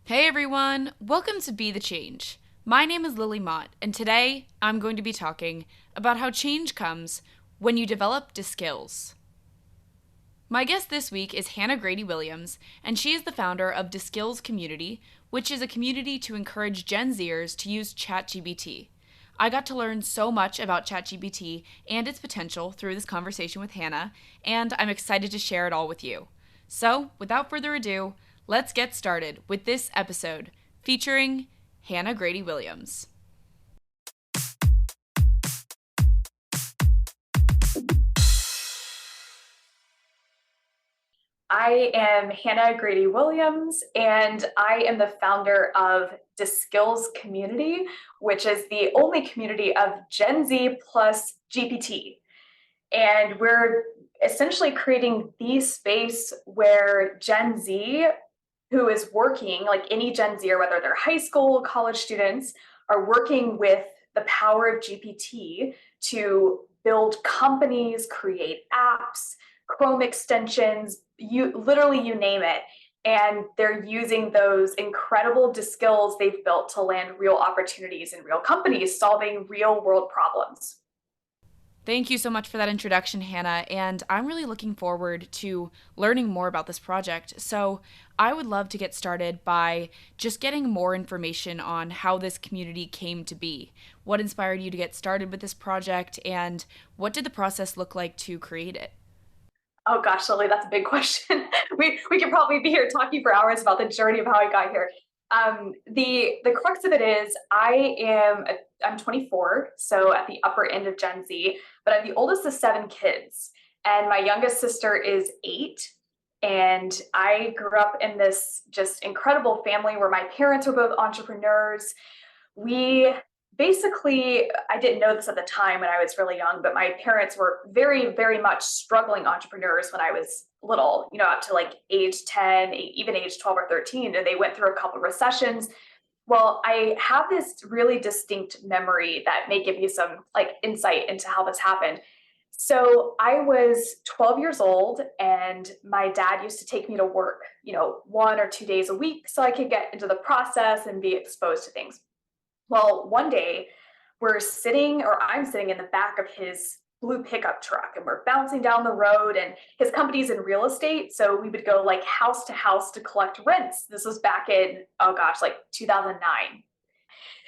Hey everyone, welcome to Be the Change. My name is Lily Mott, and today I'm going to be talking about how change comes when you develop skills. My guest this week is Hannah Grady Williams, and she is the founder of Skills Community, which is a community to encourage Gen Zers to use ChatGPT. I got to learn so much about ChatGPT and its potential through this conversation with Hannah, and I'm excited to share it all with you. So, without further ado, let's get started with this episode featuring Hannah Grady Williams. I am Hannah Grady Williams, and I am the founder of Skills Community, which is the only community of Gen Z plus GPT. And we're essentially creating the space where Gen Z, who is working, like any Gen Zer, whether they're high school, college students, are working with the power of GPT to build companies, create apps, Chrome extensions, you name it. And they're using those incredible skills they've built to land real opportunities in real companies, solving real world problems. Thank you so much for that introduction, Hannah, and I'm really looking forward to learning more about this project. So, I would love to get started by just getting more information on how this community came to be. What inspired you to get started with this project, and what did the process look like to create it? Oh gosh, Lily, that's a big question. We could probably be here talking for hours about the journey of how I got here. The crux of it is I'm 24, so at the upper end of Gen Z, but I'm the oldest of seven kids, and my youngest sister is 8. And I grew up in this just incredible family where my parents were both entrepreneurs. We basically, I didn't know this at the time when I was really young, but my parents were very, very much struggling entrepreneurs when I was little, up to like age 10, even age 12 or 13. And they went through a couple of recessions. Well, I have this really distinct memory that may give you some like insight into how this happened. So I was 12 years old, and my dad used to take me to work, 1 or 2 days a week so I could get into the process and be exposed to things. Well, one day I'm sitting in the back of his blue pickup truck, and we're bouncing down the road, and his company's in real estate. So we would go like house to house to collect rents. This was back in, oh gosh, like 2009.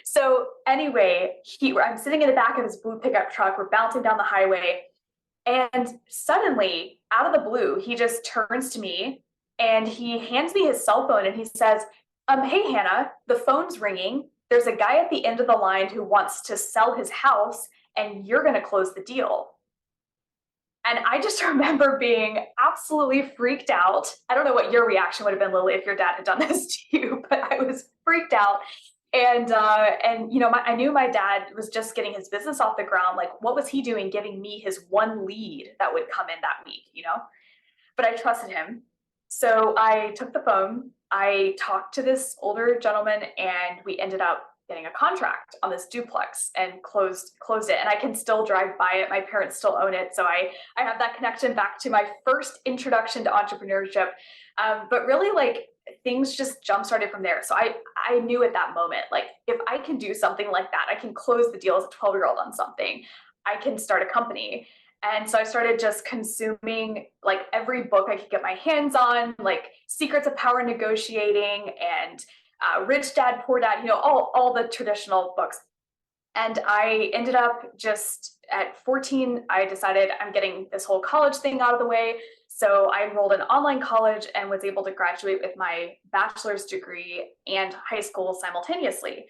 So anyway, I'm sitting in the back of his blue pickup truck. We're bouncing down the highway. And suddenly, out of the blue, he just turns to me and he hands me his cell phone and he says, hey, Hannah, the phone's ringing. There's a guy at the end of the line who wants to sell his house, and you're going to close the deal. And I just remember being absolutely freaked out. I don't know what your reaction would have been, Lily, if your dad had done this to you, but I was freaked out. I knew my dad was just getting his business off the ground. Like, what was he doing giving me his one lead that would come in that week? But I trusted him. So I took the phone, I talked to this older gentleman, and we ended up getting a contract on this duplex and closed it. And I can still drive by it. My parents still own it. So I have that connection back to my first introduction to entrepreneurship. But really, like, things just jump started from there. So I knew at that moment, like, if I can do something like that, I can close the deal as a 12-year-old on something. I can start a company. And so I started just consuming like every book I could get my hands on, like Secrets of Power Negotiating and Rich Dad, Poor Dad, all the traditional books. And I ended up just at 14, I decided I'm getting this whole college thing out of the way. So I enrolled in online college and was able to graduate with my bachelor's degree and high school simultaneously,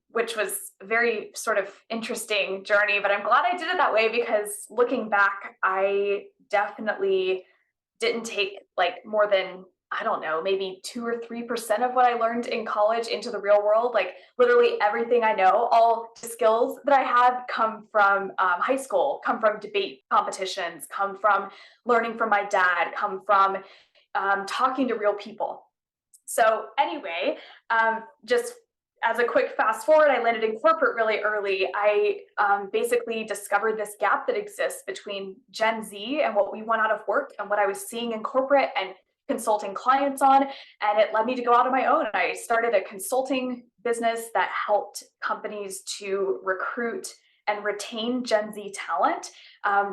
which was a very sort of interesting journey. But I'm glad I did it that way, because looking back, I definitely didn't take like more than, I don't know, maybe 2 or 3% of what I learned in college into the real world. Like, literally everything I know, all the skills that I have come from high school, come from debate competitions, come from learning from my dad, come from talking to real people. So anyway, just as a quick fast forward, I landed in corporate really early. I basically discovered this gap that exists between Gen Z and what we want out of work and what I was seeing in corporate, and consulting clients on, and it led me to go out on my own. I started a consulting business that helped companies to recruit and retain Gen Z talent,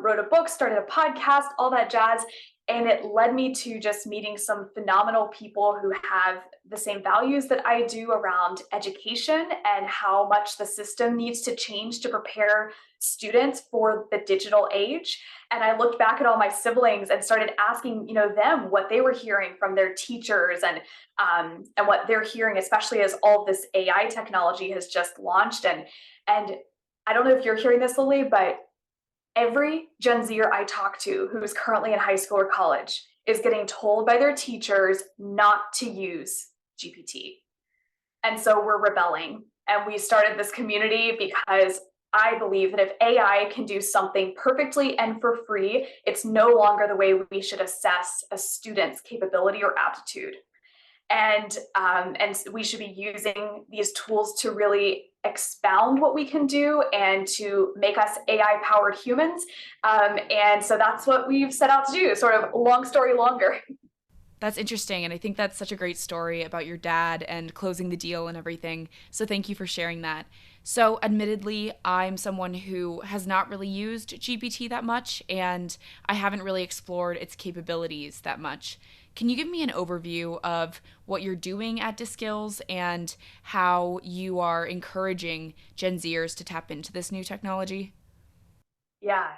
wrote a book, started a podcast, all that jazz. And it led me to just meeting some phenomenal people who have the same values that I do around education and how much the system needs to change to prepare students for the digital age. And I looked back at all my siblings and started asking, them what they were hearing from their teachers and what they're hearing, especially as all this AI technology has just launched. And I don't know if you're hearing this, Lily, but every Gen Zer I talk to who is currently in high school or college is getting told by their teachers not to use GPT. And so we're rebelling. And we started this community because I believe that if AI can do something perfectly and for free, it's no longer the way we should assess a student's capability or aptitude. And we should be using these tools to really expound what we can do and to make us AI powered humans. And so that's what we've set out to do, sort of long story longer. That's interesting. And I think that's such a great story about your dad and closing the deal and everything. So thank you for sharing that. So, admittedly, I'm someone who has not really used GPT that much, and I haven't really explored its capabilities that much. Can you give me an overview of what you're doing at Diskills and how you are encouraging Gen Zers to tap into this new technology? Yeah.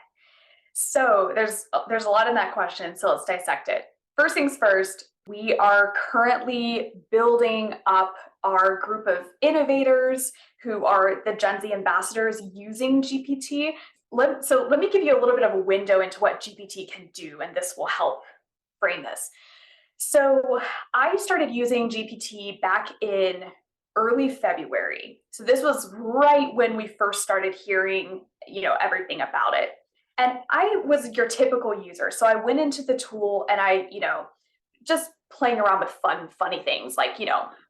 So there's a lot in that question. So let's dissect it. First things first, we are currently building up our group of innovators who are the Gen Z ambassadors using GPT. So let me give you a little bit of a window into what GPT can do, and this will help frame this. So I started using GPT back in early February. So this was right when we first started hearing, everything about it. And I was your typical user. So I went into the tool and I, just playing around with funny things like,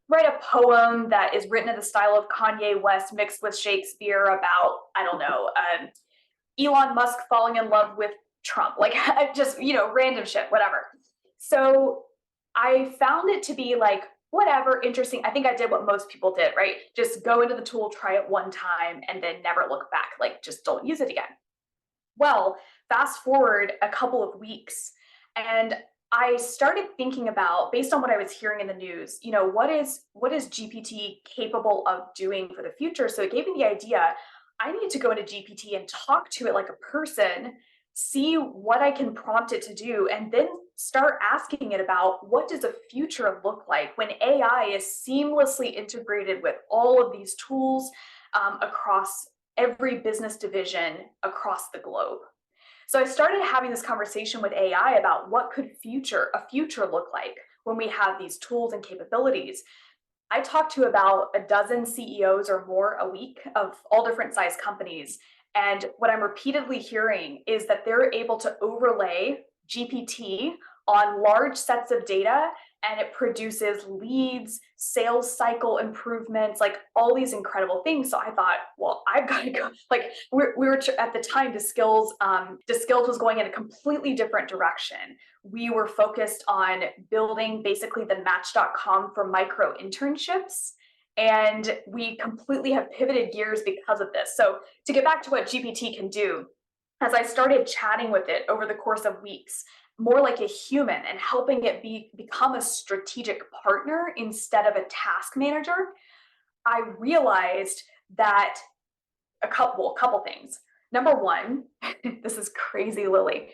write a poem that is written in the style of Kanye West mixed with Shakespeare about, I don't know, Elon Musk falling in love with Trump, like just, random shit, whatever. So I found it to be like, whatever, interesting. I think I did what most people did, right? Just go into the tool, try it one time, and then never look back. Like, just don't use it again. Well, fast forward a couple of weeks, and I started thinking about, based on what I was hearing in the news, what is GPT capable of doing for the future? So it gave me the idea. I need to go into GPT and talk to it like a person, see what I can prompt it to do, and then start asking it about what does a future look like when AI is seamlessly integrated with all of these tools across every business division across the globe. So I started having this conversation with AI about what could a future look like when we have these tools and capabilities. I talk to about a dozen CEOs or more a week of all different size companies. And what I'm repeatedly hearing is that they're able to overlay GPT on large sets of data, and it produces leads, sales cycle improvements, like all these incredible things. So I thought, well, I've got to go. Like we were at the time, the skills was going in a completely different direction. We were focused on building basically the Match.com for micro internships. And we completely have pivoted gears because of this. So to get back to what GPT can do, as I started chatting with it over the course of weeks, more like a human and helping it become a strategic partner instead of a task manager, I realized that a couple things. Number one, this is crazy, Lily.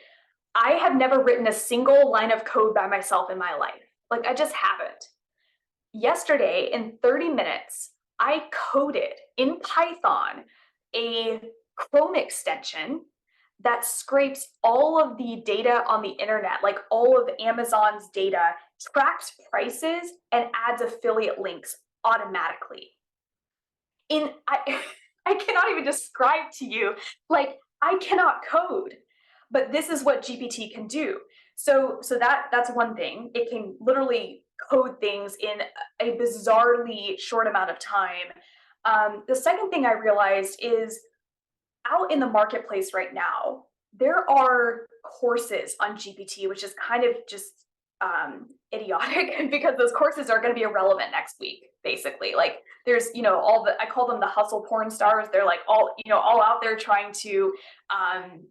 I have never written a single line of code by myself in my life. Like I just haven't. Yesterday, in 30 minutes, I coded in Python a Chrome extension that scrapes all of the data on the internet, like all of Amazon's data, tracks prices, and adds affiliate links automatically. I cannot even describe to you, like I cannot code, but this is what GPT can do. So that's one thing. It can literally code things in a bizarrely short amount of time. The second thing I realized is out in the marketplace right now, there are courses on GPT, which is kind of just idiotic because those courses are going to be irrelevant next week, basically. Like there's, all I call them the hustle porn stars. They're like all out there trying to um,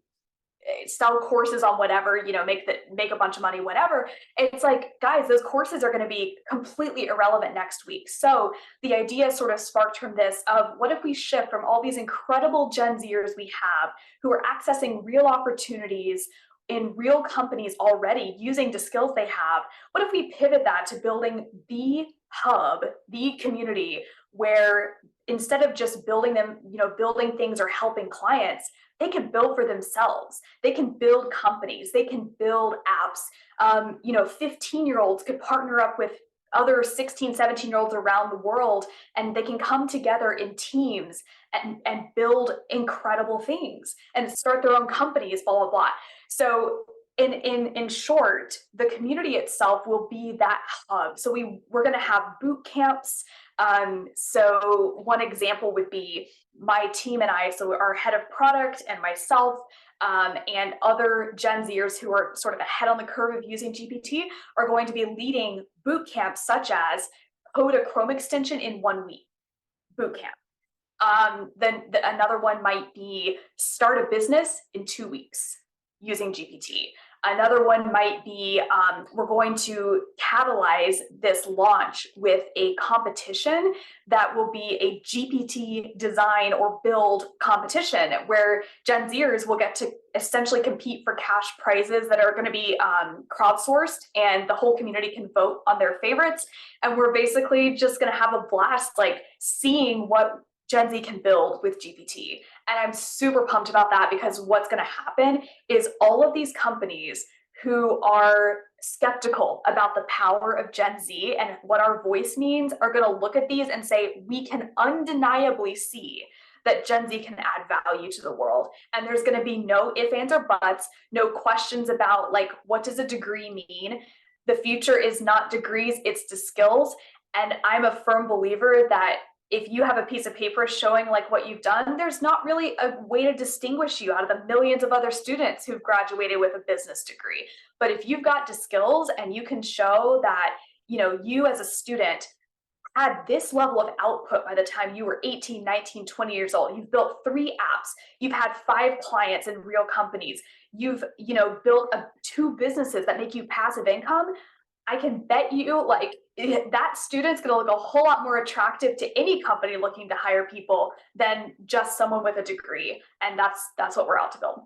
sell courses on whatever, make a bunch of money, whatever. It's like, guys, those courses are going to be completely irrelevant next week. So the idea sort of sparked from this of what if we shift from all these incredible Gen Zers we have who are accessing real opportunities in real companies already using the skills they have. What if we pivot that to building the hub, the community where instead of just building them, building things or helping clients, they can build for themselves. They can build companies. They can build apps. 15-year-olds could partner up with other 16, 17-year-olds around the world, and they can come together in teams and build incredible things and start their own companies, blah, blah, blah. So in short, the community itself will be that hub. So we're going to have boot camps. So one example would be my team and I, so our head of product and myself, and other Gen Zers who are sort of ahead on the curve of using GPT are going to be leading boot camps such as code a Chrome extension in 1 week boot camp. Then another one might be start a business in 2 weeks using GPT. Another one might be we're going to catalyze this launch with a competition that will be a GPT design or build competition where Gen Zers will get to essentially compete for cash prizes that are going to be crowdsourced, and the whole community can vote on their favorites. And we're basically just going to have a blast, like seeing what Gen Z can build with GPT. And I'm super pumped about that because what's going to happen is all of these companies who are skeptical about the power of Gen Z and what our voice means are going to look at these and say, we can undeniably see that Gen Z can add value to the world. And there's going to be no ifs, ands, or buts, no questions about like, what does a degree mean? The future is not degrees, it's the skills. And I'm a firm believer that if you have a piece of paper showing like what you've done, there's not really a way to distinguish you out of the millions of other students who've graduated with a business degree. But if you've got the skills and you can show that, you as a student had this level of output by the time you were 18, 19, 20 years old. You've built 3 apps. You've had 5 clients in real companies. You've, built 2 businesses that make you passive income. I can bet you like that student's going to look a whole lot more attractive to any company looking to hire people than just someone with a degree. And that's what we're out to build.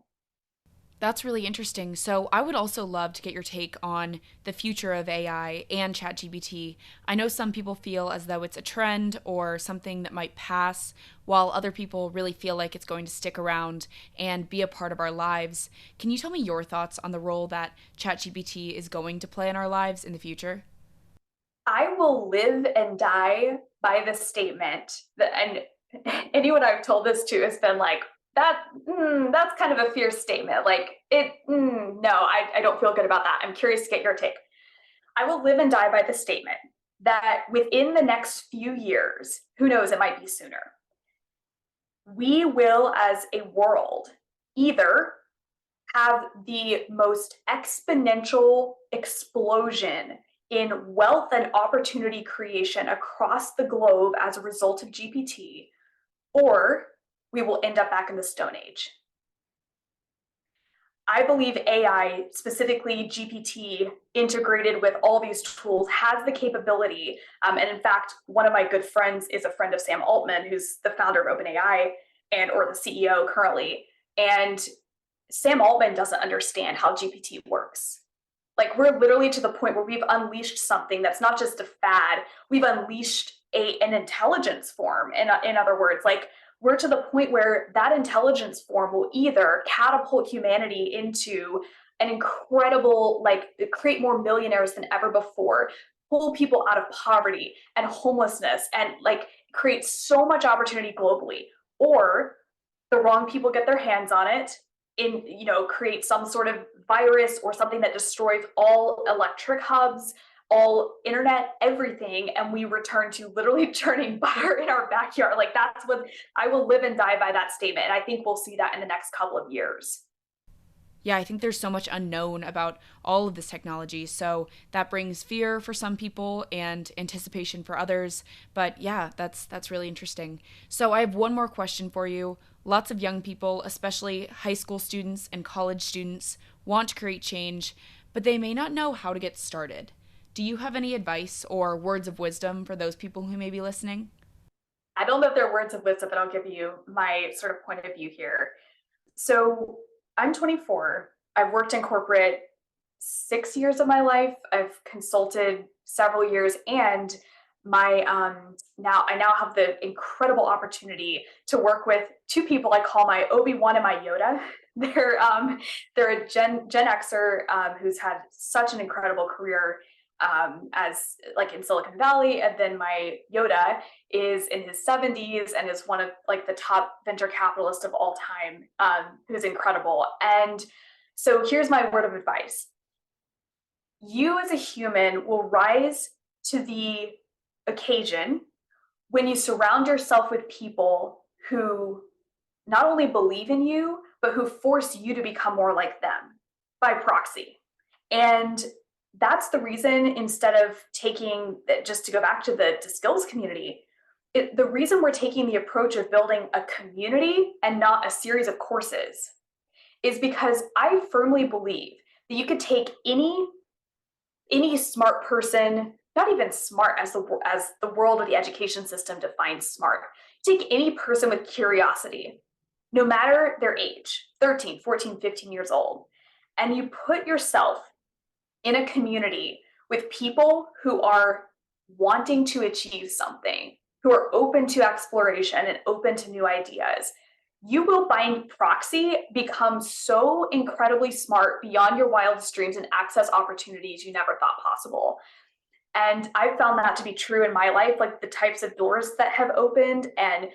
That's really interesting. So, I would also love to get your take on the future of AI and ChatGPT. I know some people feel as though it's a trend or something that might pass, while other people really feel like it's going to stick around and be a part of our lives. Can you tell me your thoughts on the role that ChatGPT is going to play in our lives in the future? I will live and die by the statement that, and anyone I've told this to has been like, that's kind of a fierce statement. Like no, I don't feel good about that. I'm curious to get your take. I will live and die by the statement that within the next few years, who knows, it might be sooner, we will as a world either have the most exponential explosion in wealth and opportunity creation across the globe as a result of GPT, or we will end up back in the Stone Age. I believe AI, specifically GPT, integrated with all these tools, has the capability. And in fact, one of my good friends is a friend of Sam Altman, who's the founder of OpenAI or the CEO currently. And Sam Altman doesn't understand how GPT works. Like we're literally to the point where we've unleashed something that's not just a fad. We've unleashed an intelligence form. In other words, like we're to the point where that intelligence form will either catapult humanity into an incredible, like create more millionaires than ever before, pull people out of poverty and homelessness, and like create so much opportunity globally, or the wrong people get their hands on it create some sort of virus or something that destroys all electric hubs, all internet, everything, and we return to literally churning butter in our backyard. Like that's what I will live and die by that statement. And I think we'll see that in the next couple of years. Yeah, I think there's so much unknown about all of this technology. So that brings fear for some people and anticipation for others. But yeah, that's really interesting. So I have one more question for you. Lots of young people, especially high school students and college students, want to create change, but they may not know how to get started. Do you have any advice or words of wisdom for those people who may be listening? I don't know if they're words of wisdom, but I'll give you my sort of point of view here. So I'm 24. I've worked in corporate 6 years of my life. I've consulted several years, and my now I now have the incredible opportunity to work with two people I call my Obi-Wan and my Yoda. They're a Gen Xer who's had such an incredible career as like in Silicon Valley, and then my Yoda is in his 70s and is one of like the top venture capitalists of all time, who's incredible. And so here's my word of advice: you as a human will rise to the occasion when you surround yourself with people who not only believe in you, but who force you to become more like them by proxy. And that's the reason, instead of taking, just to go back to the to skills community, the reason we're taking the approach of building a community and not a series of courses is because I firmly believe that you could take any smart person, not even smart as the world of the education system defines smart. Take any person with curiosity, no matter their age, 13, 14, 15 years old, and you put yourself in a community with people who are wanting to achieve something, who are open to exploration and open to new ideas, you will by proxy become so incredibly smart beyond your wildest dreams and access opportunities you never thought possible. And I've found that to be true in my life, like the types of doors that have opened. And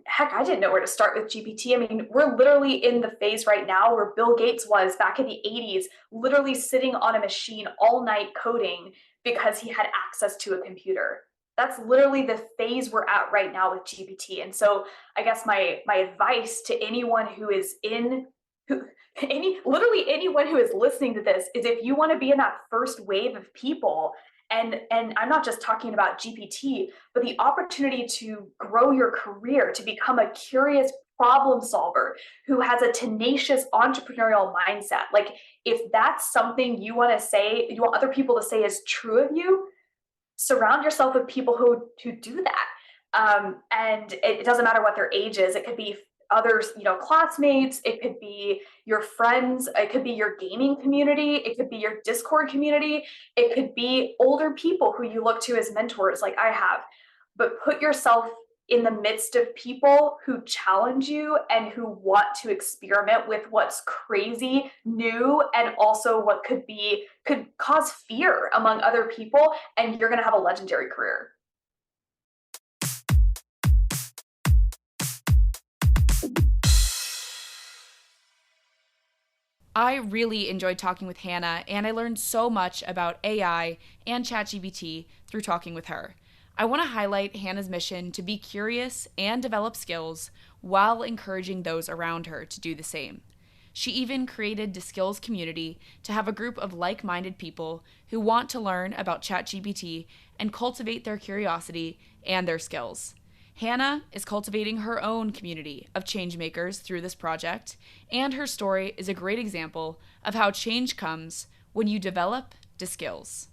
heck, I didn't know where to start with GPT. I mean, we're literally in the phase right now where Bill Gates was back in the 80s, literally sitting on a machine all night coding because he had access to a computer. That's literally the phase we're at right now with GPT. And so I guess my advice to anyone who is in who literally anyone who is listening to this is, if you want to be in that first wave of people, and I'm not just talking about GPT, but the opportunity to grow your career, to become a curious problem solver who has a tenacious entrepreneurial mindset. Like, if that's something you want to say, you want other people to say is true of you, surround yourself with people who do that. And it doesn't matter what their age is. It could be others, classmates. It could be your friends. It could be your gaming community. It could be your Discord community. It could be older people who you look to as mentors, like I have. But put yourself in the midst of people who challenge you and who want to experiment with what's crazy, new, and also what could cause fear among other people, and you're going to have a legendary career. I really enjoyed talking with Hannah, and I learned so much about AI and ChatGPT through talking with her. I want to highlight Hannah's mission to be curious and develop skills while encouraging those around her to do the same. She even created the Skills community to have a group of like minded people who want to learn about ChatGPT and cultivate their curiosity and their skills. Hannah is cultivating her own community of changemakers through this project, and her story is a great example of how change comes when you develop the skills.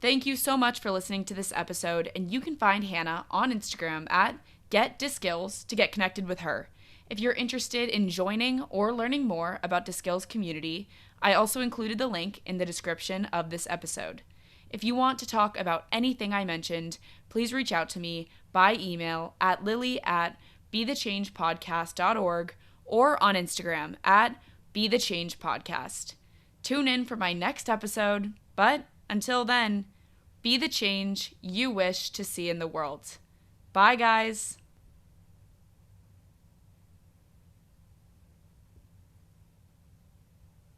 Thank you so much for listening to this episode, and you can find Hannah on Instagram at GetDiskills to get connected with her. If you're interested in joining or learning more about the Skills community, I also included the link in the description of this episode. If you want to talk about anything I mentioned, please reach out to me by email at lily@bethechangepodcast.org or on Instagram at bethechangepodcast. Tune in for my next episode, but until then, be the change you wish to see in the world. Bye, guys.